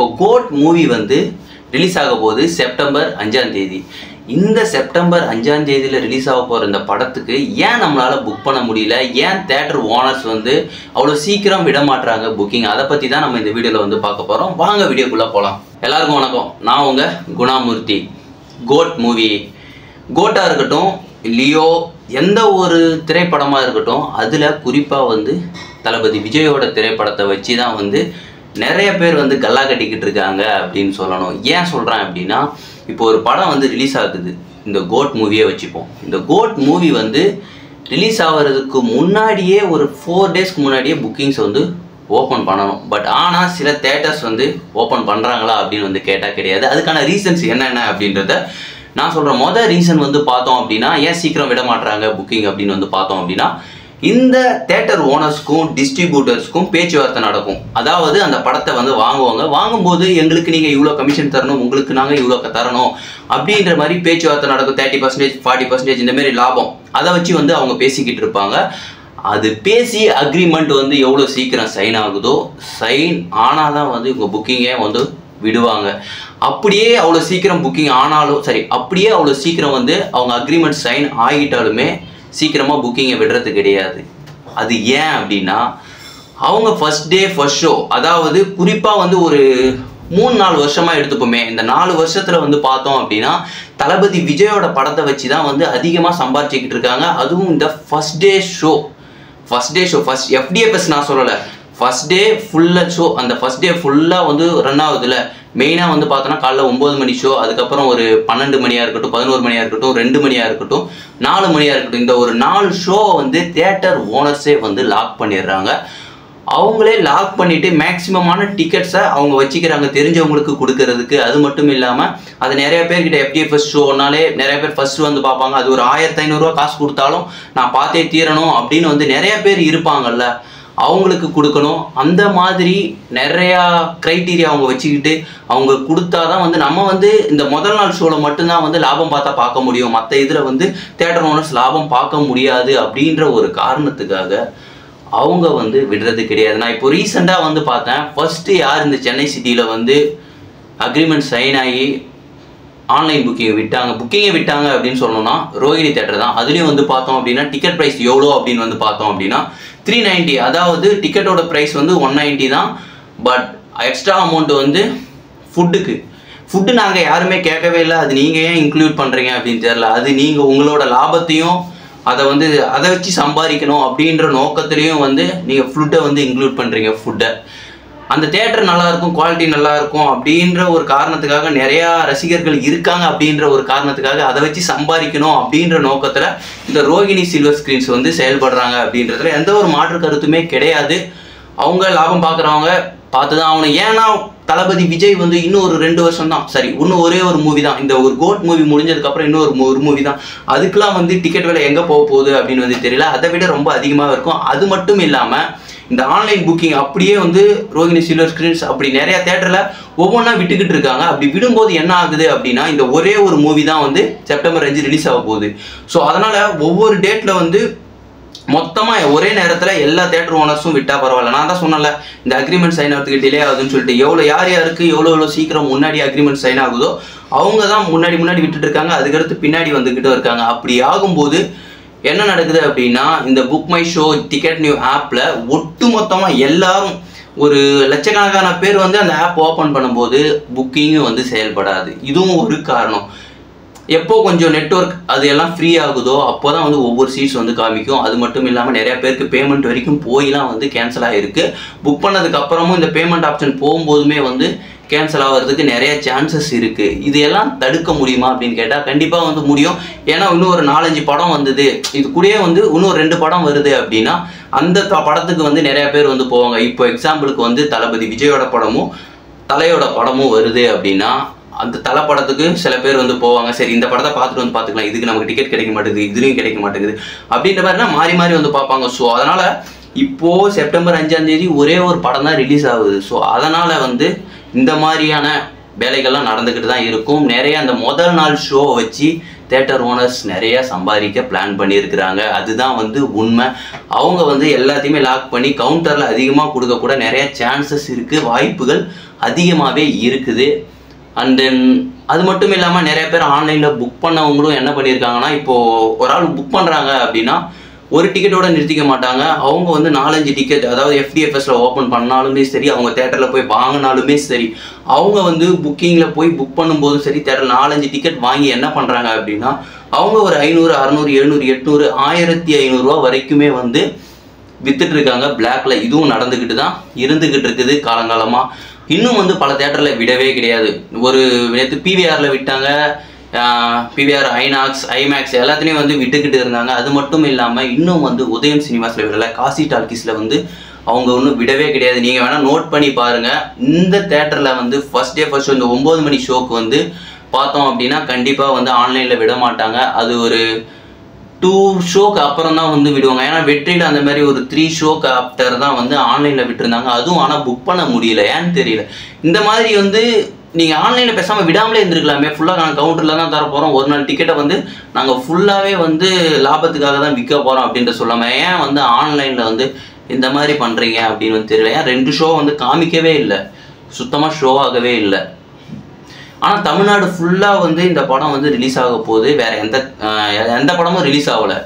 இப்போ code movie வந்து release ஆக போகுது செப்டம்பர் 5ஆம் தேதி. இந்த செப்டம்பர் 5ஆம் தேதியில் ரிலீஸ் ஆக போகிற இந்த படத்துக்கு ஏன் நம்மளால் புக் பண்ண முடியல, ஏன் தேட்டர் ஓனர்ஸ் வந்து அவ்வளோ சீக்கிரம் விட மாட்டுறாங்க புக்கிங், அதை பற்றி தான் நம்ம இந்த வீடியோவில் வந்து பார்க்க போகிறோம். வாங்க வீடியோக்குள்ளே போகலாம். எல்லாருக்கும் வணக்கம், நான் உங்கள் குணாமூர்த்தி. கோட் மூவி, கோட்டாக இருக்கட்டும் லியோ, எந்த ஒரு திரைப்படமாக இருக்கட்டும், அதில் குறிப்பாக வந்து தளபதி விஜயோட திரைப்படத்தை வச்சு தான் வந்து நிறைய பேர் வந்து கல்லா கட்டிக்கிட்டு இருக்காங்க அப்படின்னு சொல்லணும். ஏன் சொல்கிறேன் அப்படின்னா, இப்போ ஒரு படம் வந்து ரிலீஸ் ஆகுது, இந்த கோட் மூவியே வச்சுப்போம். இந்த கோட் மூவி வந்து ரிலீஸ் ஆகிறதுக்கு முன்னாடியே ஒரு 4 டேஸ்க்கு முன்னாடியே புக்கிங்ஸ் வந்து ஓப்பன் பண்ணணும். பட் ஆனால் சில தேட்டர்ஸ் வந்து ஓப்பன் பண்ணுறாங்களா அப்படின்னு வந்து கேட்டால் கிடையாது. அதுக்கான ரீசன்ஸ் என்னென்ன அப்படின்றத நான் சொல்கிறேன். மொதல் ரீசன் வந்து பார்த்தோம் அப்படின்னா, ஏன் சீக்கிரம் விட மாட்டுறாங்க புக்கிங் அப்படின்னு வந்து பார்த்தோம் அப்படின்னா, இந்த தேட்டர் ஓனர்ஸ்க்கும் டிஸ்ட்ரிபியூட்டர்ஸ்க்கும் பேச்சுவார்த்தை நடக்கும். அதாவது அந்த படத்தை வந்து வாங்கும்போது எங்களுக்கு நீங்கள் இவ்வளோ கமிஷன் தரணும், உங்களுக்கு நாங்கள் இவ்வளோ தரணும் அப்படின்ற மாதிரி பேச்சுவார்த்தை நடக்கும். 30%, 40% இந்த மாதிரி லாபம், அதை வச்சு வந்து அவங்க பேசிக்கிட்டு இருப்பாங்க. அது பேசி அக்ரிமெண்ட் வந்து எவ்வளோ சீக்கிரம் சைன் ஆகுதோ, சைன் ஆனால் தான் வந்து இவங்க புக்கிங்கே வந்து விடுவாங்க. அப்படியே அவ்வளோ சீக்கிரம் புக்கிங் ஆனாலும் சரி, அப்படியே அவ்வளோ சீக்கிரம் வந்து அவங்க அக்ரிமெண்ட் சைன் ஆகிட்டாலுமே சீக்கிரமாக புக்கிங்கை விடுறது கிடையாது. அது ஏன் அப்படின்னா, அவங்க ஃபர்ஸ்ட் டே ஃபர்ஸ்ட் ஷோ, அதாவது குறிப்பாக வந்து ஒரு 3-4 வருஷமாக எடுத்துப்போமே, இந்த 4 வருஷத்தில் வந்து பார்த்தோம் அப்படின்னா தளபதி விஜயோட படத்தை வச்சு தான் வந்து அதிகமாக சம்பாரிச்சிக்கிட்டு இருக்காங்க. அதுவும் இந்த first day show, first FDFS நான் சொல்லலை, ஃபர்ஸ்ட் டே ஃபுல்லாக ஷோ, அந்த ஃபர்ஸ்ட் டே ஃபுல்லாக வந்து ரன் ஆகுதுல்ல. மெயினாக வந்து பார்த்தோன்னா காலைல 9 மணி ஷோ, அதுக்கப்புறம் ஒரு 12 மணியாக இருக்கட்டும், 11 மணியாக இருக்கட்டும், 2 மணியாக இருக்கட்டும், 4 மணியாக இருக்கட்டும், இந்த ஒரு 4 ஷோ வந்து தியேட்டர் ஓனர்ஸே வந்து லாக் பண்ணிடுறாங்க. அவங்களே லாக் பண்ணிவிட்டு மேக்ஸிமமான டிக்கெட்ஸை அவங்க வச்சுக்கிறாங்க தெரிஞ்சவங்களுக்கு கொடுக்கறதுக்கு. அது மட்டும் இல்லாமல் அது நிறைய பேர்கிட்ட FDFS ஷோனாலே நிறைய பேர் ஃபஸ்ட்டு வந்து பார்ப்பாங்க. அது ஒரு 1500 ரூபா காசு கொடுத்தாலும் நான் பார்த்தே தீரணும் அப்படின்னு வந்து நிறைய பேர் இருப்பாங்கல்ல, அவங்களுக்கு கொடுக்கணும். அந்த மாதிரி நிறையா க்ரைட்டீரியா அவங்க வச்சுக்கிட்டு அவங்க கொடுத்தா தான் வந்து நம்ம வந்து இந்த முதல் நாள் ஷோவில் மட்டும்தான் வந்து லாபம் பார்க்க முடியும், மற்ற இதில் வந்து தியேட்டர் ஓனர்ஸ் லாபம் பார்க்க முடியாது அப்படின்ற ஒரு காரணத்துக்காக அவங்க வந்து விடுறது கிடையாது. நான் இப்போ ரீசெண்டாக வந்து பார்த்தேன், ஃபஸ்ட்டு யார் இந்த சென்னை சிட்டியில் வந்து அக்ரிமெண்ட் சைன் ஆகி ஆன்லைன் புக்கிங்கை விட்டாங்க அப்படின்னு சொல்லணும்னா ரோஹிணி தேட்டர் தான். அதுலேயும் வந்து பார்த்தோம் அப்படின்னா டிக்கெட் ப்ரைஸ் எவ்வளோ அப்படின்னு வந்து பார்த்தோம் அப்படின்னா 390, அதாவது டிக்கெட்டோட ப்ரைஸ் வந்து 190 தான். பட் எக்ஸ்ட்ரா அமௌண்ட் வந்து ஃபுட்டு நாங்கள் யாருமே கேட்கவே இல்லை, அது நீங்கள் ஏன் இன்க்ளூட் பண்ணுறீங்க அப்படின்னு தெரியல. அது நீங்கள் உங்களோட லாபத்தையும் அதை வச்சு சம்பாதிக்கணும் அப்படின்ற நோக்கத்துலேயும் வந்து நீங்கள் ஃபுட்டை வந்து இன்க்ளூட் பண்ணுறீங்க. அந்த தேட்டர் நல்லாயிருக்கும், குவாலிட்டி நல்லாயிருக்கும் அப்படின்ற ஒரு காரணத்துக்காக நிறையா ரசிகர்கள் இருக்காங்க அப்படின்ற ஒரு காரணத்துக்காக அதை வச்சு சம்பாதிக்கணும் அப்படின்ற நோக்கத்தில் இந்த ரோஹிணி சில்வர் ஸ்க்ரீன்ஸ் வந்து செயல்படுறாங்க அப்படின்றதுல எந்த ஒரு மாற்று கருத்துமே கிடையாது. அவங்க லாபம் பார்க்குறவங்க பார்த்து தான் ஆகணும். ஏன்னா தளபதி விஜய் வந்து இன்னும் ஒரு 2 வருஷம் தான், சரி இன்னும் ஒரே ஒரு மூவி தான், இந்த ஒரு கோட் மூவி முடிஞ்சதுக்கப்புறம் இன்னும் ஒரு மூவி தான். அதுக்கெலாம் வந்து டிக்கெட் விலை எங்கே போக போகுது அப்படின்னு வந்து தெரியல. அதை விட ரொம்ப அதிகமாக இருக்கும். அது மட்டும் இல்லாமல் இந்த ஆன்லைன் புக்கிங் அப்படியே வந்து ரோஹிணி சில்வர் ஸ்க்ரீன்ஸ் அப்படி நிறையா தேட்டரில் ஒவ்வொன்றா விட்டுக்கிட்டு இருக்காங்க. அப்படி விடும்போது என்ன ஆகுது அப்படின்னா, இந்த ஒரே ஒரு மூவி தான் வந்து செப்டம்பர் 5 ரிலீஸ் ஆக போகுது. ஸோ அதனால் ஒவ்வொரு டேட்டில் வந்து மொத்தமாக ஒரே நேரத்தில் எல்லா தேட்டர் ஓனர்ஸும் விட்டால் பரவாயில்ல. நான் தான் சொன்னல, இந்த அக்ரிமெண்ட் சைன் ஆகிறதுக்கு டிலே ஆகுதுன்னு சொல்லிட்டு யாருக்கு எவ்வளோ சீக்கிரம் முன்னாடி அக்ரிமெண்ட் சைன் ஆகுதோ அவங்க தான் முன்னாடி விட்டுட்டு இருக்காங்க, அதுக்கடுத்து பின்னாடி வந்துக்கிட்டு இருக்காங்க. அப்படி ஆகும்போது என்ன நடக்குது அப்படின்னா, இந்த book my show, ticket new ஆப்பில் ஒட்டு மொத்தமாக எல்லாரும் ஒரு லட்சக்கணக்கான பேர் வந்து அந்த ஆப் ஓப்பன் பண்ணும்போது புக்கிங்கும் வந்து செயல்படாது. இதுவும் ஒரு காரணம். எப்போ கொஞ்சம் நெட்வொர்க் அது எல்லாம் ஃப்ரீ ஆகுதோ அப்போ தான் வந்து ஒவ்வொரு சீட்ஸ் வந்து காமிக்கும். அது மட்டும் இல்லாமல் நிறையா பேருக்கு பேமெண்ட் வரைக்கும் போயெலாம் வந்து கேன்சல் ஆகிருக்கு. புக் பண்ணதுக்கு அப்புறமும் இந்த பேமெண்ட் ஆப்ஷன் போகும்போதுமே வந்து கேன்சல் ஆகிறதுக்கு நிறைய சான்சஸ் இருக்குது. இது எல்லாம் தடுக்க முடியுமா அப்படின்னு கேட்டால் கண்டிப்பாக வந்து முடியும். ஏன்னா இன்னும் ஒரு 4-5 படம் வந்தது, இது கூடயே வந்து இன்னும் 2 படம் வருது அப்படின்னா அந்த படத்துக்கு வந்து நிறையா பேர் வந்து போவாங்க. இப்போ எக்ஸாம்பிளுக்கு வந்து தளபதி விஜயோட படமும் தலையோட படமும் வருது அப்படின்னா அந்த தலை படத்துக்கு சில பேர் வந்து போவாங்க. சரி இந்த படத்தை பார்த்துட்டு வந்து பார்த்துக்கலாம், இதுக்கு நமக்கு டிக்கெட் கிடைக்க மாட்டேங்குது, இதுலேயும் கிடைக்க மாட்டேங்குது அப்படின்ற மாதிரினா மாறி வந்து பார்ப்பாங்க. ஸோ அதனால் இப்போது செப்டம்பர் 5ஆம் தேதி ஒரே ஒரு படம் தான் ரிலீஸ் ஆகுது. ஸோ அதனால் வந்து இந்த மாதிரியான வேலைகள்லாம் நடந்துக்கிட்டு தான் இருக்கும். நிறைய அந்த முதல் நாள் ஷோவை வச்சு தியேட்டர் ஓனர்ஸ் நிறைய சம்பாதிக்க பிளான் பண்ணியிருக்கிறாங்க. அதுதான் வந்து உண்மை. அவங்க வந்து எல்லாத்தையுமே லாக் பண்ணி கவுண்டரில் அதிகமாக கொடுக்க கூட நிறைய சான்சஸ் இருக்குது, வாய்ப்புகள் அதிகமாகவே இருக்குது. அண்ட் தென் அது மட்டும் இல்லாமல் நிறைய பேர் ஆன்லைனில் புக் பண்ணவங்களும் என்ன பண்ணியிருக்காங்கன்னா, இப்போது ஒரு ஆள் புக் பண்ணுறாங்க அப்படின்னா ஒரு டிக்கெட்டோட நிறுத்திக்க மாட்டாங்க. அவங்க வந்து 4-5 டிக்கெட், அதாவது FDFSல ஓப்பன் பண்ணாலுமே சரி, அவங்க தேட்டரில் போய் வாங்கினாலுமே சரி, அவங்க வந்து புக்கிங்கில் போய் புக் பண்ணும்போதும் சரி, தேட்டரில் 4-5 டிக்கெட் வாங்கி என்ன பண்ணுறாங்க அப்படின்னா, அவங்க ஒரு 500, 600, 700, 800, 1500 ரூபா வரைக்குமே வந்து வித்துட்டு இருக்காங்க பிளாக்ல. இதுவும் நடந்துக்கிட்டு தான் இருந்துக்கிட்டு இருக்குது காலங்காலமாக. இன்னும் வந்து பல தேட்டரில் விடவே கிடையாது. ஒரு நேற்று PVRல விட்டாங்க, PVR, ஐநாக்ஸ், ஐமேக்ஸ் எல்லாத்துலேயும் வந்து விட்டுக்கிட்டு இருந்தாங்க. அது மட்டும் இல்லாமல் இன்னும் வந்து உதயம் சினிமாஸில் விடலை, காசி டால்கிஸில் வந்து அவங்க ஒன்றும் விடவே கிடையாது. நீங்கள் வேணால் நோட் பண்ணி பாருங்கள். இந்த தேட்டரில் வந்து ஃபர்ஸ்ட் டே ஃபர்ஸ்ட் ஷோ, இந்த 9 மணி ஷோக்கு வந்து பார்த்தோம் அப்படின்னா கண்டிப்பாக வந்து ஆன்லைனில் விட மாட்டாங்க. அது ஒரு 2 ஷோக்கு அப்புறம் தான் வந்து விடுவாங்க. ஏன்னா வெற்றியில் அந்த மாதிரி ஒரு 3 ஷோக்கு ஆஃப்டர் தான் வந்து ஆன்லைனில் விட்டுருந்தாங்க. அதுவும் ஆனால் புக் பண்ண முடியல, ஏன்னு தெரியல. இந்த மாதிரி வந்து நீங்கள் ஆன்லைனில் பேசாமல் விடாமலே இருந்திருக்கலாமே. ஃபுல்லாக நாங்கள் கவுண்டரில் தான் தர போகிறோம், ஒரு நாள் டிக்கெட்டை வந்து நாங்கள் ஃபுல்லாகவே வந்து லாபத்துக்காக தான் விற்க போகிறோம் அப்படின்ட்டு சொல்லாமல் ஏன் வந்து ஆன்லைனில் வந்து இந்த மாதிரி பண்ணுறீங்க அப்படின்னு வந்து தெரியல. ஏன் 2 ஷோ வந்து காமிக்கவே இல்லை, சுத்தமாக ஷோ ஆகவே இல்லை. ஆனால் தமிழ்நாடு ஃபுல்லாக வந்து இந்த படம் வந்து ரிலீஸ் ஆக போகுது. வேறு எந்த படமும் ரிலீஸ் ஆகலை.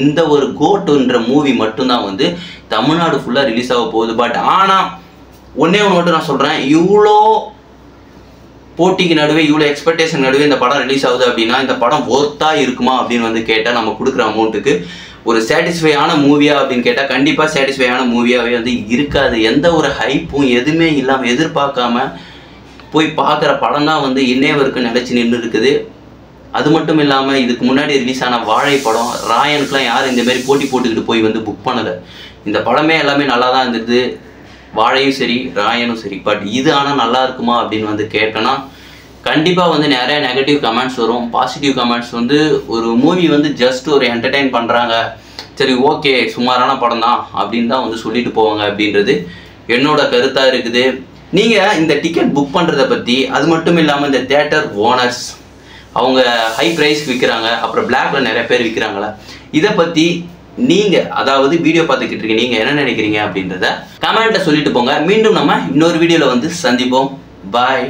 இந்த ஒரு கோட்டுன்ற மூவி மட்டும்தான் வந்து தமிழ்நாடு ஃபுல்லாக ரிலீஸ் ஆக போகுது. பட் ஆனால் ஒன்றே ஒன்று மட்டும் நான் சொல்கிறேன், இவ்வளோ போட்டிக்கு நடுவே, இவ்வளோ எக்ஸ்பெக்டேஷன் நடுவே இந்த படம் ரிலீஸ் ஆகுது அப்படின்னா இந்த படம் ஒர்த்தாக இருக்குமா அப்படின்னு வந்து கேட்டால், நம்ம கொடுக்குற அமௌண்ட்டுக்கு ஒரு சாட்டிஸ்ஃபையான மூவியா அப்படின்னு கேட்டால் கண்டிப்பாக சாட்டிஸ்ஃபையான மூவியாகவே வந்து இருக்காது. எந்த ஒரு ஹைப்பும் எதுவுமே இல்லாமல் எதிர்பார்க்காம போய் பார்க்குற படம் தான் வந்து இன்னே வரைக்கும் நிலச்சி நின்று இருக்குது. அது மட்டும் இல்லாமல் இதுக்கு முன்னாடி ரிலீஸ் ஆன வாழை படம், ராயனுக்குலாம் யாரும் இந்தமாரி போட்டி போட்டுக்கிட்டு போய் வந்து புக் பண்ணலை. இந்த படமே எல்லாமே நல்லா தான் இருந்தது, வாழையும் சரி ராயனும் சரி. பட் இது ஆனால் நல்லா இருக்குமா அப்படின்னு வந்து கேட்டோன்னா கண்டிப்பாக வந்து நிறைய நெகட்டிவ் கமெண்ட்ஸ் வரும். பாசிட்டிவ் கமெண்ட்ஸ் வந்து ஒரு மூவி வந்து ஜஸ்ட் ஒரு என்டர்டெயின் பண்ணுறாங்க, சரி ஓகே சுமாரான படம் தான் அப்படின்னு தான் வந்து சொல்லிட்டு போவாங்க அப்படின்றது என்னோட கருத்தாக இருக்குது. நீங்கள் இந்த டிக்கெட் புக் பண்ணுறதை பற்றி, அது மட்டும் இல்லாமல் இந்த தேட்டர் ஓனர்ஸ் அவங்க ஹை ப்ரைஸ்க்கு விற்கிறாங்க, அப்புறம் பிளாக்ல நிறைய பேர் விற்கிறாங்களா, இதை பற்றி நீங்கள், அதாவது வீடியோ பார்த்துக்கிட்டு இருக்கீங்க, நீங்கள் என்ன நினைக்கிறீங்க அப்படின்றத கமெண்ட்டில் சொல்லிட்டு போங்க. மீண்டும் நம்ம இன்னொரு வீடியோவில் வந்து சந்திப்போம். பாய்.